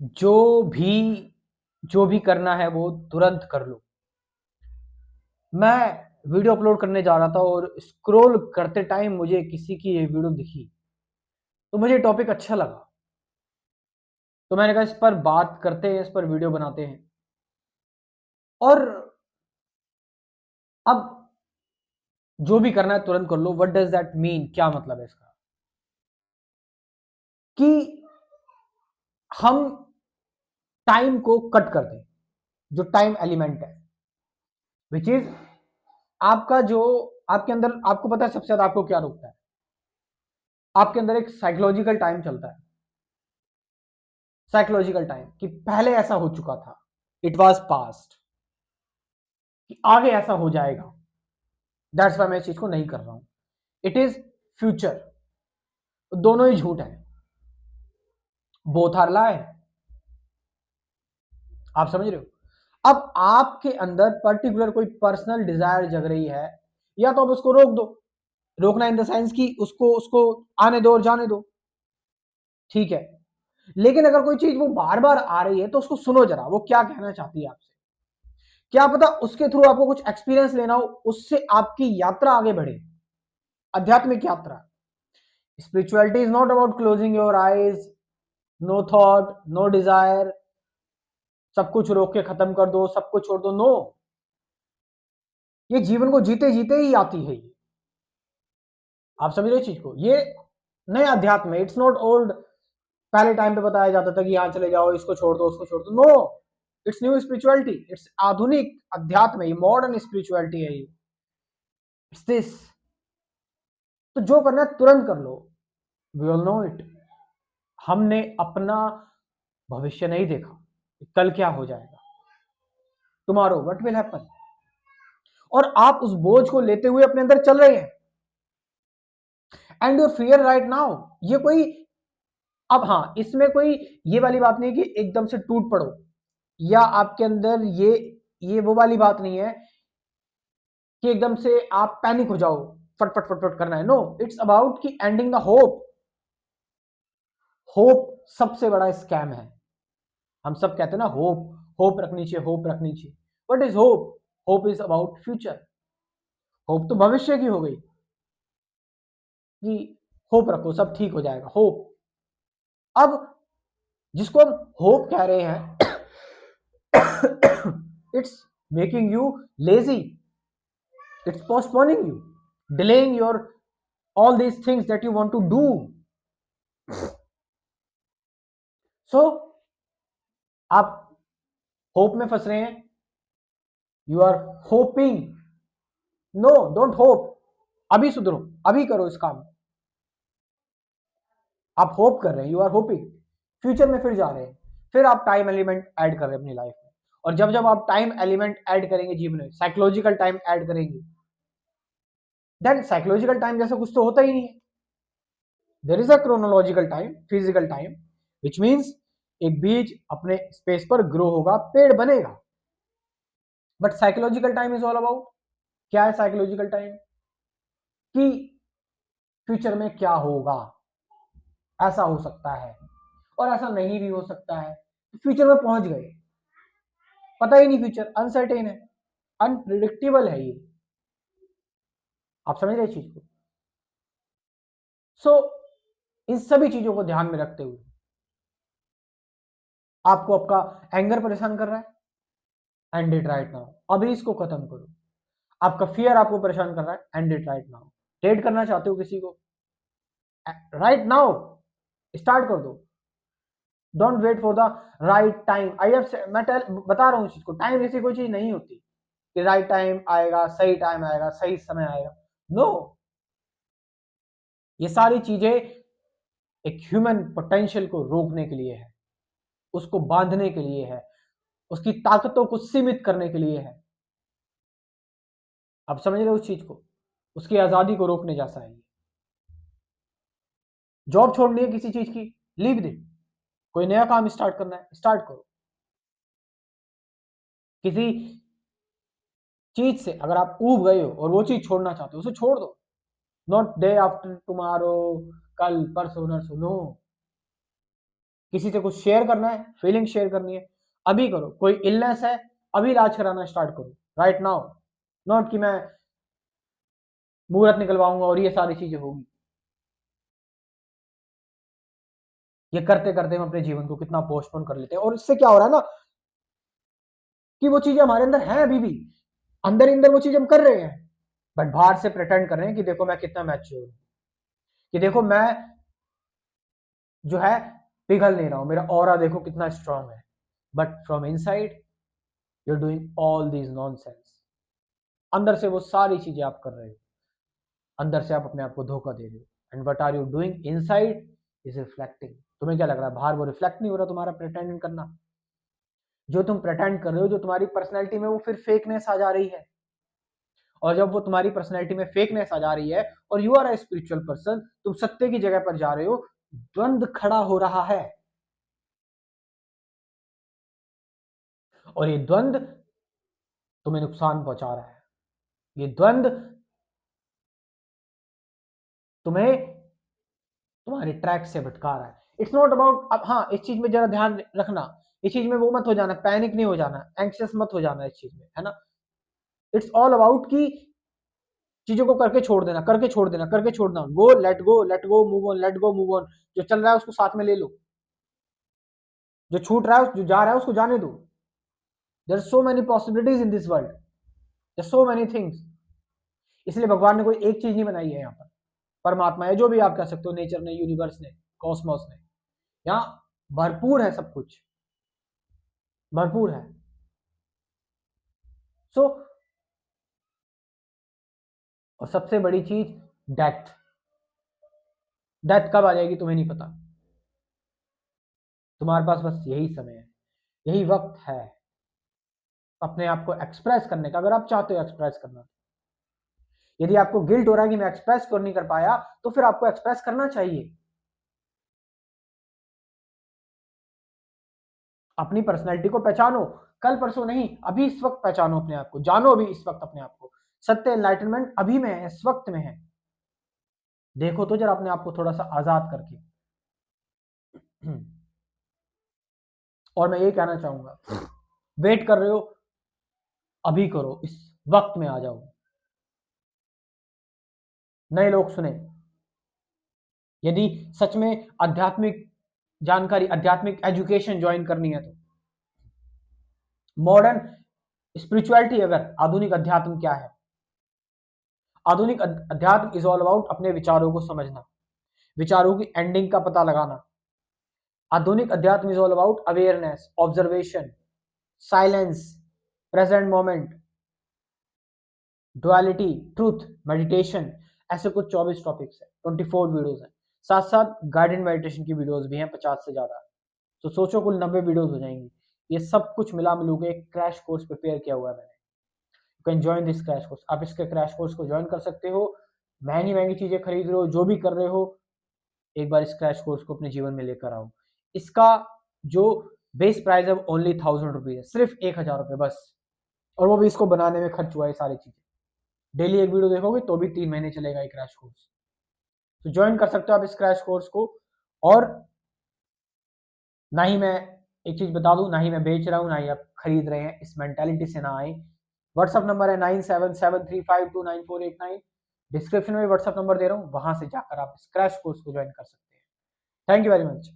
जो भी जो भी करना है वो तुरंत कर लो। मैं वीडियो अपलोड करने जा रहा था और स्क्रॉल करते टाइम मुझे किसी की ये वीडियो दिखी, तो मुझे टॉपिक अच्छा लगा। तो मैंने कहा इस पर बात करते हैं, इस पर वीडियो बनाते हैं। और अब जो भी करना है तुरंत कर लो। What does that mean? क्या मतलब है इसका? कि हम टाइम को कट कर दें, जो टाइम एलिमेंट है, विच इज आपका जो आपके अंदर, आपको पता है सबसे ज्यादा आपको क्या रोकता है? आपके अंदर एक साइकोलॉजिकल टाइम चलता है। साइकोलॉजिकल टाइम कि पहले ऐसा हो चुका था, इट वॉज पास्ट, कि आगे ऐसा हो जाएगा। दैट्स वाई मैं इस चीज को नहीं कर रहा हूं। It is future. दोनों ही झूठ है। बोथ आर लाई। आप समझ रहे हो? अब आपके अंदर पर्टिकुलर कोई पर्सनल डिजायर जग रही है, या तो आप उसको रोक दो। रोकना इन द सेंस कि उसको उसको आने दो और जाने दो, ठीक है। लेकिन अगर कोई चीज वो बार बार आ रही है तो उसको सुनो जरा, वो क्या कहना चाहती है आपसे। क्या पता उसके थ्रू आपको कुछ एक्सपीरियंस लेना हो, उससे आपकी यात्रा आगे बढ़े, आध्यात्मिक यात्रा। Spirituality is not about closing your eyes, no thought, no desire, सब कुछ रोक के खत्म कर दो, सब कुछ छोड़ दो। नो, ये जीवन को जीते जीते ही आती है ये। आप समझ रहे चीज को? ये नए अध्यात्म है, इट्स नॉट ओल्ड। पहले टाइम पे बताया जाता था कि यहां चले जाओ, इसको छोड़ दो, उसको छोड़ दो। No, it's new spirituality, it's आधुनिक अध्यात्म है, ये मॉडर्न स्पिरिचुअलिटी है ये। It's this. तो जो करना है तुरंत कर लो। We all know it. हमने अपना भविष्य नहीं देखा, कल क्या हो जाएगा, टुमारो व्हाट विल हैपन। और आप उस बोझ को लेते हुए अपने अंदर चल रहे हैं। And your fear right now, ये कोई, अब हाँ, इसमें कोई ये वाली बात नहीं है कि एकदम से टूट पड़ो, या आपके अंदर ये वो वाली बात नहीं है कि एकदम से आप पैनिक हो जाओ, फट फट फट फट करना है। नो, इट्स अबाउट कि एंडिंग द होप। होप सबसे बड़ा स्कैम है। हम सब कहते हैं ना होप, होप रखनी चाहिए, होप रखनी चाहिए। What is hope? Hope is about future. Hope तो भविष्य की हो गई कि होप रखो सब ठीक हो जाएगा, होप। अब जिसको हम होप कह रहे हैं, it's making you lazy, it's postponing you, delaying your all these things that you want to do. So आप होप में फंस रहे हैं, you are hoping. No, don't hope. अभी सुधरो, अभी करो इस काम। आप होप कर रहे हैं, यू आर होपिंग, फ्यूचर में फिर जा रहे हैं, फिर आप टाइम एलिमेंट ऐड कर रहे हैं अपनी लाइफ में। और जब जब आप टाइम एलिमेंट ऐड करेंगे जीवन में, साइकोलॉजिकल टाइम ऐड करेंगे, देन साइकोलॉजिकल टाइम जैसा कुछ तो होता ही नहीं है। There is a chronological time, physical time, which means एक बीज अपने स्पेस पर ग्रो होगा, पेड़ बनेगा। But psychological time is all about, क्या है साइकोलॉजिकल टाइम? कि फ्यूचर में क्या होगा, ऐसा हो सकता है और ऐसा नहीं भी हो सकता है। फ्यूचर में पहुंच गए, पता ही नहीं, फ्यूचर अनसर्टेन है, अनप्रिडिक्टेबल है ये। आप समझ रहे चीज को? सो इन सभी चीजों को ध्यान में रखते हुए, आपको आपका एंगर परेशान कर रहा है, एंड इट राइट नाउ, अभी इसको खत्म करो। आपका फियर आपको परेशान कर रहा है, end it right now. Date करना चाहते हो किसी को, राइट नाउ स्टार्ट कर दो। Don't wait for the right time. मैं बता रहा हूँ इस चीज को, टाइम ऐसी कोई चीज नहीं होती कि राइट टाइम आएगा, सही टाइम आएगा, सही समय आएगा। नो no, ये सारी चीजें एक ह्यूमन पोटेंशियल को रोकने के लिए है, उसको बांधने के लिए है, उसकी ताकतों को सीमित करने के लिए है। आप समझ रहे हो उस चीज को? उसकी आजादी को रोकने जैसा है। जॉब छोड़नी है किसी चीज की, लीव दे। कोई नया काम स्टार्ट करना है, स्टार्ट करो। किसी चीज से अगर आप ऊब गए हो और वो चीज छोड़ना चाहते हो, उसे छोड़ दो। नॉट डे आफ्टर टुमारो, कल परसों नरसों, नो। किसी से कुछ शेयर करना है, फीलिंग शेयर करनी है, अभी करो। कोई इलनेस है, अभी इलाज कराना स्टार्ट करो, राइट नाउ। नॉट कि मैं मुहूर्त निकलवाऊंगा और ये सारी चीजें होगी। ये करते करते हम अपने जीवन को कितना पोस्टपोन कर लेते हैं, और इससे क्या हो रहा है ना कि वो चीजें हमारे अंदर हैं, अभी भी अंदर अंदर वो चीज हम कर रहे हैं, बट बाहर से प्रिटेंड कर रहे हैं कि देखो मैं कितना मैच्योर हूं, कि देखो मैं जो है पिघल नहीं रहा हूं, मेरा ऑरा देखो कितना स्ट्रांग है। But from inside you are doing all these nonsense. अंदर से वो सारी चीजें आप कर रहे हो, अंदर से आप अपने आप को धोखा दे रहे हो। And what are you doing inside is reflecting. तुम्हें क्या लग रहा है बाहर वो रिफ्लेक्ट नहीं हो रहा तुम्हारा प्रिटेंड करना? जो तुम प्रिटेंड कर रहे हो, जो तुम्हारी पर्सनैलिटी में वो फिर फेकनेस आ जा रही है। और जब वो तुम्हारी पर्सनैलिटी में फेकनेस आ जा रही है और you are a spiritual person, तुम सत्य की जगह पर जा रहे हो, द्वंद खड़ा हो रहा है। और ये द्वंद तुम्हें नुकसान पहुंचा रहा है। ये द्वंद तुम्हें तुम्हारे ट्रैक से भटका रहा है। इट्स नॉट अबाउट, अब हाँ इस चीज में जरा ध्यान रखना, इस चीज में वो मत हो जाना, पैनिक नहीं हो जाना, एंक्सियस मत हो जाना इस चीज में, है ना। इट्स ऑल अबाउट कि चीजों को करके छोड़ देना, करके छोड़ देना, करके छोड़ना। Go let go, let go move on, let go move on. जो चल रहा है उसको साथ में ले लो, जो छूट रहा है, जो जा रहा है उसको जाने दो। There are so many possibilities in this world, there so many things. इसलिए भगवान ने कोई एक चीज नहीं बनाई है यहाँ पर। परमात्मा है, जो भी आप कह सकते हो, नेचर ने, यूनिवर्स ने, कॉस्मोस ने, यहाँ भरपूर है, सब कुछ भरपूर है। सो और सबसे बड़ी चीज डेथ। डेथ कब आ जाएगी तुम्हें नहीं पता। तुम्हारे पास बस यही समय है, यही वक्त है अपने आप को एक्सप्रेस करने का, अगर आप चाहते हो एक्सप्रेस करना। यदि आपको गिल्ट हो रहा है कि मैं एक्सप्रेस क्यों नहीं कर पाया, तो फिर आपको एक्सप्रेस करना चाहिए। अपनी पर्सनैलिटी को पहचानो, कल परसों नहीं, अभी इस वक्त पहचानो अपने आप को, जानो अभी इस वक्त अपने आप को। सत्य एनलाइटनमेंट अभी में है, इस वक्त में है। देखो तो जरा अपने आप को थोड़ा सा आजाद करके। और मैं ये कहना चाहूंगा, वेट कर रहे हो, अभी करो, इस वक्त में आ जाओ। नए लोग सुने, यदि सच में आध्यात्मिक जानकारी, आध्यात्मिक एजुकेशन ज्वाइन करनी है तो मॉडर्न स्पिरिचुअलिटी, अगर आधुनिक अध्यात्म क्या है, आधुनिक अध्यात्म इज ऑल अबाउट अपने विचारों को समझना, विचारों की एंडिंग का पता लगाना। आधुनिक अध्यात्म is all about awareness, observation, silence, present moment, duality, truth, meditation. ऐसे कुछ 24 टॉपिक्स है, 24 वीडियोस हैं। साथ साथ गाइडेड मेडिटेशन की वीडियोस भी हैं 50 से ज्यादा। तो सोचो कुल 90 वीडियोस हो जाएंगी। ये सब कुछ मिला मिलू के एक क्रैश कोर्स प्रिपेयर किया हुआ है मैंने। You can join this crash course. आप इसके क्रैश कोर्स को ज्वाइन कर सकते हो। महंगी महंगी चीजें खरीद रहे हो, जो भी कर रहे हो, एक बार इस क्रैश कोर्स को अपने जीवन में लेकर आओ। इसका जो बेस प्राइस है ओनली 1000 रुपीज है, सिर्फ 1000 रुपये बस। और वो भी इसको बनाने में खर्च हुआ है सारी चीजें। डेली एक वीडियो देखोगे तो भी 3 महीने चलेगा ये क्रैश कोर्स। तो ज्वाइन कर सकते हो आप इस क्रैश कोर्स को। और ना ही मैं एक चीज बता दूं, ना ही मैं बेच रहा हूं, ना ही आप खरीद रहे हैं, इस मेंटालिटी से ना आए। व्हाट्सअप नंबर है 9773529489। डिस्क्रिप्शन में व्हाट्सअप नंबर दे रहा हूँ, वहां से जाकर आप इस क्रैश कोर्स को ज्वाइन कर सकते हैं। Thank you very much.